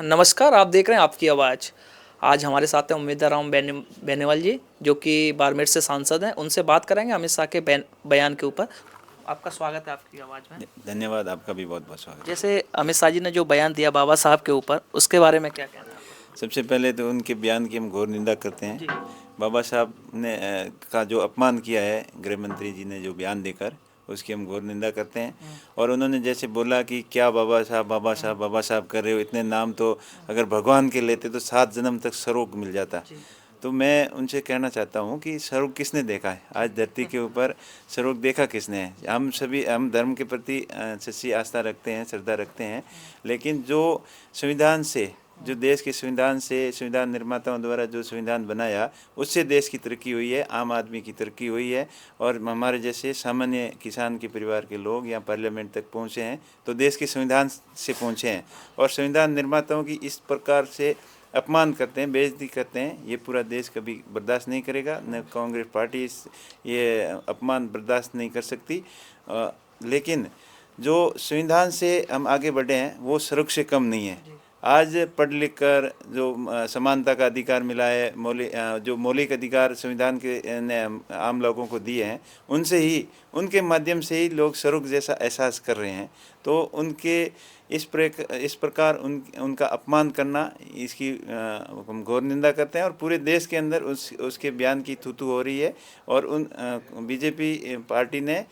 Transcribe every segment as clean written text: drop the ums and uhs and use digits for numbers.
नमस्कार, आप देख रहे हैं आपकी आवाज़। आज हमारे साथ हैं उम्मीदवार राम बेनीवाल जी, जो कि बाड़मेर से सांसद हैं। उनसे बात करेंगे अमित शाह के बयान के ऊपर। आपका स्वागत है आपकी आवाज़ में। धन्यवाद, आपका भी बहुत बहुत स्वागत है। जैसे अमित शाह जी ने जो बयान दिया बाबा साहब के ऊपर, उसके बारे में क्या कहना है आपका? सबसे पहले तो उनके बयान की हम घोर निंदा करते हैं। जी। बाबा साहब ने का जो अपमान किया है गृह मंत्री जी ने जो बयान देकर, उसकी हम घोर निंदा करते हैं। और उन्होंने जैसे बोला कि क्या बाबा साहब बाबा साहब बाबा साहब कर रहे हो, इतने नाम तो अगर भगवान के लेते तो 7 जन्म तक सरोग मिल जाता। तो मैं उनसे कहना चाहता हूँ कि सरोग किसने देखा है? आज धरती के ऊपर सरोग देखा किसने है? हम धर्म के प्रति सच्ची आस्था रखते हैं, श्रद्धा रखते हैं, लेकिन जो संविधान से, जो देश के संविधान से, संविधान निर्माताओं द्वारा जो संविधान बनाया, उससे देश की तरक्की हुई है, आम आदमी की तरक्की हुई है। और हमारे जैसे सामान्य किसान के परिवार के लोग यहाँ पार्लियामेंट तक पहुँचे हैं तो देश के संविधान से पहुँचे हैं। और संविधान निर्माताओं की इस प्रकार से अपमान करते हैं, बेइज्जती करते हैं, ये पूरा देश कभी बर्दाश्त नहीं करेगा। न कांग्रेस पार्टी ये अपमान बर्दाश्त नहीं कर सकती। लेकिन जो संविधान से हम आगे बढ़े हैं वो सड़क से कम नहीं है। आज पढ़ लिख कर जो समानता का अधिकार मिला है, जो मौलिक अधिकार संविधान के ने आम लोगों को दिए हैं, उनसे ही, उनके माध्यम से ही लोग सड़क जैसा एहसास कर रहे हैं। तो उनके इस प्रकार उनका अपमान करना, इसकी हम घोर निंदा करते हैं। और पूरे देश के अंदर उसके बयान की थू-थू हो रही है। और बीजेपी पार्टी ने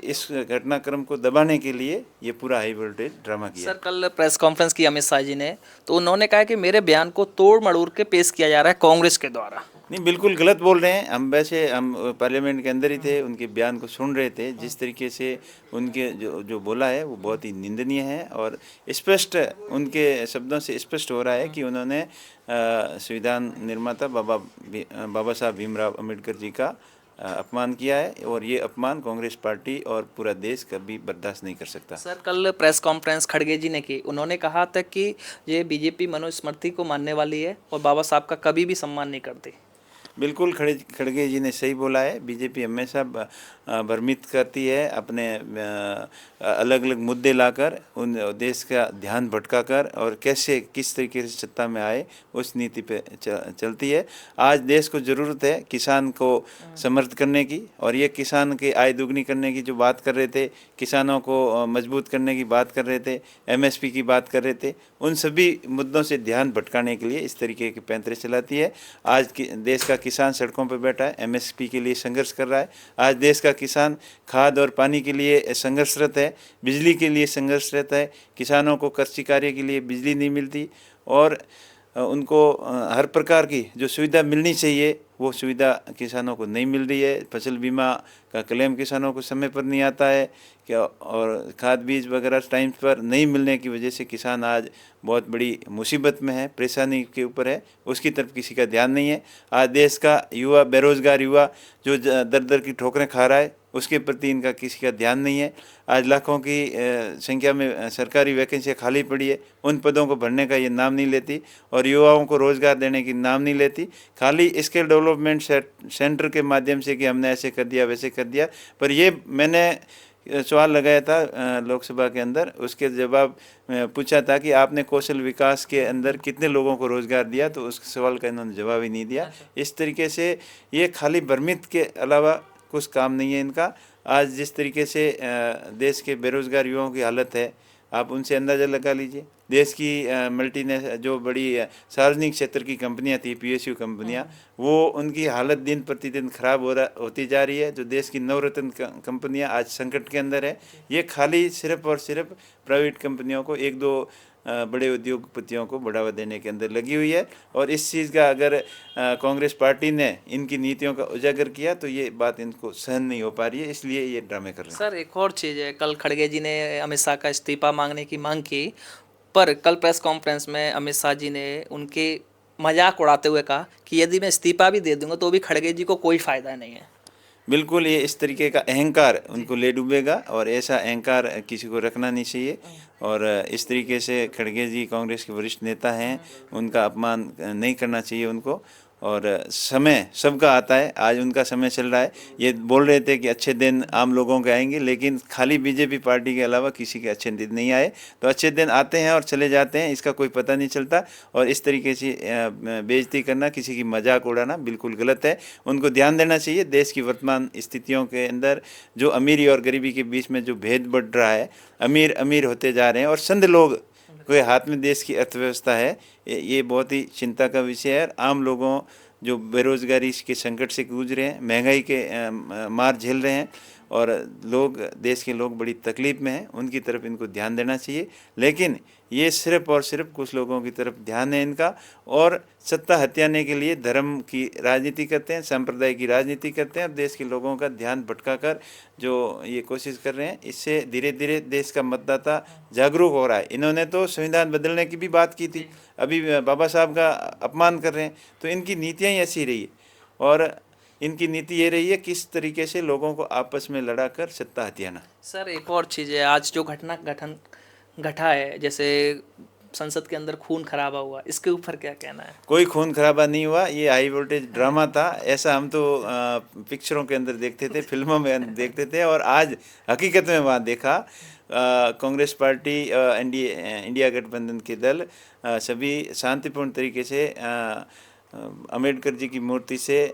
इस घटनाक्रम को दबाने के लिए ये पूरा हाई वोल्टेज ड्रामा किया। सर, कल प्रेस कॉन्फ्रेंस की अमित शाह जी ने, तो उन्होंने कहा कि मेरे बयान को तोड़ मड़ोड़ के पेश किया जा रहा है कांग्रेस के द्वारा। नहीं, बिल्कुल गलत बोल रहे हैं। हम पार्लियामेंट के अंदर ही थे, उनके बयान को सुन रहे थे। जिस तरीके से उनके जो जो बोला है वो बहुत ही निंदनीय है। और स्पष्ट, उनके शब्दों से स्पष्ट हो रहा है कि उन्होंने संविधान निर्माता बाबा साहब भीमराव अम्बेडकर जी का अपमान किया है। और ये अपमान कांग्रेस पार्टी और पूरा देश कभी बर्दाश्त नहीं कर सकता। सर, कल प्रेस कॉन्फ्रेंस खड़गे जी ने की, उन्होंने कहा था कि ये बीजेपी मनुस्मृति को मानने वाली है और बाबा साहब का कभी भी सम्मान नहीं करती। बिल्कुल, खड़गे जी ने सही बोला है। बीजेपी हमेशा भ्रमित करती है अपने अलग अलग मुद्दे लाकर, उन देश का ध्यान भटकाकर, और कैसे किस तरीके से सत्ता में आए उस नीति पे चलती है। आज देश को ज़रूरत है किसान को समर्थ करने की। और ये किसान की आय दुगनी करने की जो बात कर रहे थे, किसानों को मजबूत करने की बात कर रहे थे, एमएसपी की बात कर रहे थे, उन सभी मुद्दों से ध्यान भटकाने के लिए इस तरीके के पैंतरे चलाती है। आज देश का किसान सड़कों पर बैठा है, एमएसपी के लिए संघर्ष कर रहा है। आज देश का किसान खाद और पानी के लिए संघर्षरत है, बिजली के लिए संघर्षरत है। किसानों को कृषि कार्य के लिए बिजली नहीं मिलती, और उनको हर प्रकार की जो सुविधा मिलनी चाहिए वो सुविधा किसानों को नहीं मिल रही है। फसल बीमा का क्लेम किसानों को समय पर नहीं आता है क्या, और खाद बीज वगैरह टाइम पर नहीं मिलने की वजह से किसान आज बहुत बड़ी मुसीबत में है, परेशानी के ऊपर है। उसकी तरफ किसी का ध्यान नहीं है। आज देश का युवा, बेरोजगार युवा जो दर दर की ठोकरें खा रहा है, उसके प्रति इनका किसी का ध्यान नहीं है। आज लाखों की संख्या में सरकारी वैकेंसियाँ खाली पड़ी है, उन पदों को भरने का ये नाम नहीं लेती, और युवाओं को रोज़गार देने की नाम नहीं लेती। खाली स्किल डेवलपमेंट सेंटर के माध्यम से कि हमने ऐसे कर दिया वैसे कर दिया। पर ये मैंने सवाल लगाया था लोकसभा के अंदर, उसके जवाब पूछा था कि आपने कौशल विकास के अंदर कितने लोगों को रोज़गार दिया, तो उस सवाल का इन्होंने जवाब ही नहीं दिया। इस तरीके से ये खाली भ्रमित के अलावा कुछ काम नहीं है इनका। आज जिस तरीके से देश के बेरोज़गार युवाओं की हालत है, आप उनसे अंदाज़ा लगा लीजिए। देश की जो बड़ी सार्वजनिक क्षेत्र की कंपनियां थी, पीएसयू कंपनियां, वो उनकी हालत दिन प्रतिदिन खराब होती जा रही है। जो देश की नवरत्न कंपनियां आज संकट के अंदर है। ये खाली सिर्फ और सिर्फ प्राइवेट कंपनियों को, एक दो बड़े उद्योगपतियों को बढ़ावा देने के अंदर लगी हुई है। और इस चीज़ का अगर कांग्रेस पार्टी ने इनकी नीतियों का उजागर किया तो ये बात इनको सहन नहीं हो पा रही है, इसलिए ये ड्रामे कर रहे हैं। सर, एक और चीज़ है, कल खड़गे जी ने अमित शाह का इस्तीफा मांगने की मांग की, पर कल प्रेस कॉन्फ्रेंस में अमित शाह जी ने उनके मजाक उड़ाते हुए कहा कि यदि मैं इस्तीफा भी दे दूंगा तो भी खड़गे जी को कोई फ़ायदा नहीं है। बिल्कुल, ये इस तरीके का अहंकार उनको ले डूबेगा, और ऐसा अहंकार किसी को रखना नहीं चाहिए। और इस तरीके से खड़गे जी कांग्रेस के वरिष्ठ नेता हैं, उनका अपमान नहीं करना चाहिए उनको। और समय सबका आता है, आज उनका समय चल रहा है। ये बोल रहे थे कि अच्छे दिन आम लोगों के आएंगे, लेकिन खाली बीजेपी पार्टी के अलावा किसी के अच्छे दिन नहीं आए। तो अच्छे दिन आते हैं और चले जाते हैं, इसका कोई पता नहीं चलता। और इस तरीके से बेइज्जती करना, किसी की मजाक उड़ाना बिल्कुल गलत है। उनको ध्यान देना चाहिए देश की वर्तमान स्थितियों के अंदर जो अमीरी और गरीबी के बीच में जो भेद बढ़ रहा है, अमीर अमीर होते जा रहे हैं और संत लोग के हाथ में देश की अर्थव्यवस्था है। ये बहुत ही चिंता का विषय है। आम लोगों जो बेरोजगारी के संकट से जूझ रहे हैं, महंगाई के मार झेल रहे हैं और देश के लोग बड़ी तकलीफ में हैं, उनकी तरफ इनको ध्यान देना चाहिए। लेकिन ये सिर्फ और सिर्फ कुछ लोगों की तरफ ध्यान है इनका, और सत्ता हथियाने के लिए धर्म की राजनीति करते हैं, संप्रदाय की राजनीति करते हैं और देश के लोगों का ध्यान भटकाकर जो ये कोशिश कर रहे हैं, इससे धीरे धीरे देश का मतदाता जागरूक हो रहा है। इन्होंने तो संविधान बदलने की भी बात की थी, अभी बाबा साहब का अपमान कर रहे हैं। तो इनकी नीतियाँ ही ऐसी रही है और इनकी नीति ये रही है किस तरीके से लोगों को आपस में लड़ाकर सत्ता हथियाना। सर एक और चीज़ है, आज जो घटा है, जैसे संसद के अंदर खून खराबा हुआ, इसके ऊपर क्या कहना है? कोई खून खराबा नहीं हुआ, ये हाई वोल्टेज ड्रामा था। ऐसा हम तो पिक्चरों के अंदर देखते थे, फिल्मों में देखते थे, और आज हकीकत में वहाँ देखा। कांग्रेस पार्टी, इंडिया गठबंधन के दल सभी शांतिपूर्ण तरीके से अम्बेडकर जी की मूर्ति से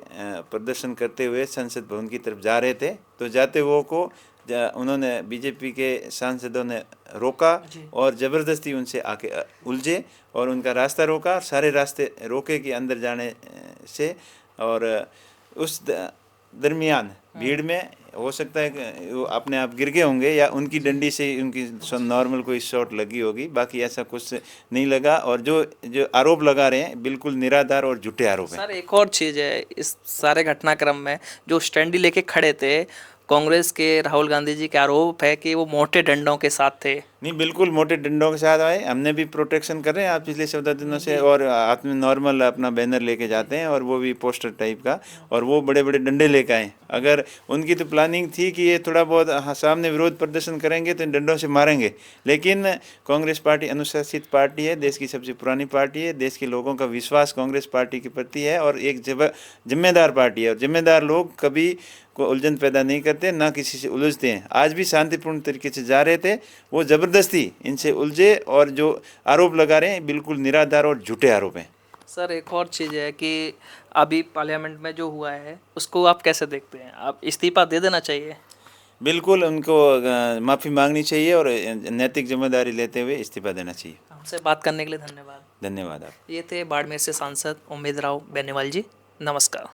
प्रदर्शन करते हुए संसद भवन की तरफ जा रहे थे। तो जाते हुए को उन्होंने बीजेपी के सांसदों ने रोका और ज़बरदस्ती उनसे आके उलझे और उनका रास्ता रोका, सारे रास्ते रोके कि अंदर जाने से। और उस दरमियान भीड़ में हो सकता है कि वो अपने आप गिर गए होंगे या उनकी डंडी से उनकी नॉर्मल कोई शॉट लगी होगी, बाकी ऐसा कुछ नहीं लगा। और जो आरोप लगा रहे हैं बिल्कुल निराधार और झूठे आरोप हैं। सर एक और चीज़ है, इस सारे घटनाक्रम में जो स्टैंडी लेके खड़े थे कांग्रेस के राहुल गांधी जी के आरोप है कि वो मोटे डंडों के साथ थे। नहीं, बिल्कुल मोटे डंडों के साथ आए। हमने भी प्रोटेक्शन कर रहे हैं आज पिछले 14 दिनों से, और हाथ में नॉर्मल अपना बैनर लेके जाते हैं और वो भी पोस्टर टाइप का, और वो बड़े बड़े डंडे लेके आए। अगर उनकी तो प्लानिंग थी कि ये थोड़ा बहुत सामने विरोध प्रदर्शन करेंगे तो इन डंडों से मारेंगे, लेकिन कांग्रेस पार्टी अनुशासित पार्टी है, देश की सबसे पुरानी पार्टी है, देश के लोगों का विश्वास कांग्रेस पार्टी के प्रति है और एक जिम्मेदार पार्टी है। और जिम्मेदार लोग कभी को उलझन पैदा नहीं करते, ना किसी से उलझते हैं। आज भी शांतिपूर्ण तरीके से जा रहे थे, वो ज़बरदस्ती इनसे उलझे और जो आरोप लगा रहे हैं बिल्कुल निराधार और झूठे आरोप हैं। सर एक और चीज़ है कि अभी पार्लियामेंट में जो हुआ है उसको आप कैसे देखते हैं? आप इस्तीफा दे देना चाहिए? बिल्कुल उनको माफ़ी मांगनी चाहिए और नैतिक जिम्मेदारी लेते हुए इस्तीफा देना चाहिए। हमसे बात करने के लिए धन्यवाद। धन्यवाद आप। ये थे बाड़मेर से सांसद उम्मेद राव बेनीवाल जी। नमस्कार।